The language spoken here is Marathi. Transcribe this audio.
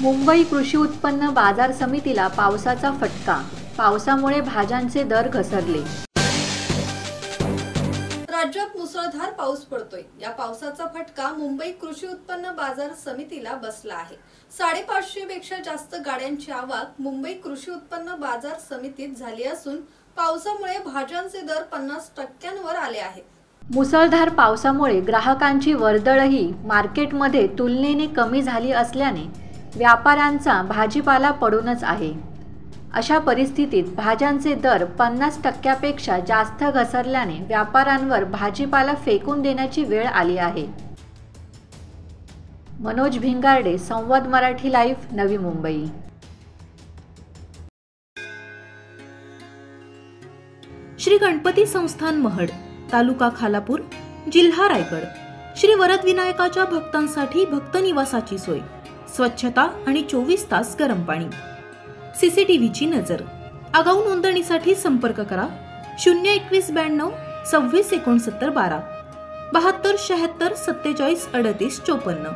मुंबई कृषी उत्पन्न बाजार समितीला पावसाचा फटका। पावसामुळे भाज्यांचे दर घसरले। राज्यात मुसळधार पाऊस पडतोय। या पावसाचा फटका मुंबई कृषी उत्पन्न बाजार समितीला बसला आहे। 550 पेक्षा जास्त गाड्यांची आवक मुंबई कृषी उत्पन्न बाजार समितीत झाली असून पावसामुळे भाज्यांचे दर 50% आले आहेत। मुसळधार पावसामुळे ग्राहकांची वर्दळही मार्केटमध्ये तुलनेने कमी झाली असल्याने व्यापाऱ्यांचा भाजीपाला पडूनच आहे। अशा परिस्थितीत भाज्यांचे दर 50%पेक्षा जास्त घसरल्याने व्यापाऱ्यांवर भाजीपाला फेकून देण्याची वेळ आली आहे। मनोज भिंगारडे, संवाद मराठी लाईव्ह, नवी मुंबई। श्री गणपती संस्थान महड, तालुका खालापूर, जिल्हा रायगड। श्री वरदविनायकाच्या भक्तांसाठी भक्त निवासाची सोय, स्वच्छता आणि 24 तास गरम पाणी, सीसीटीव्हीची नजर। आगाऊ नोंदणीसाठी संपर्क करा 02192 26 69 12 72 76 47 38 54।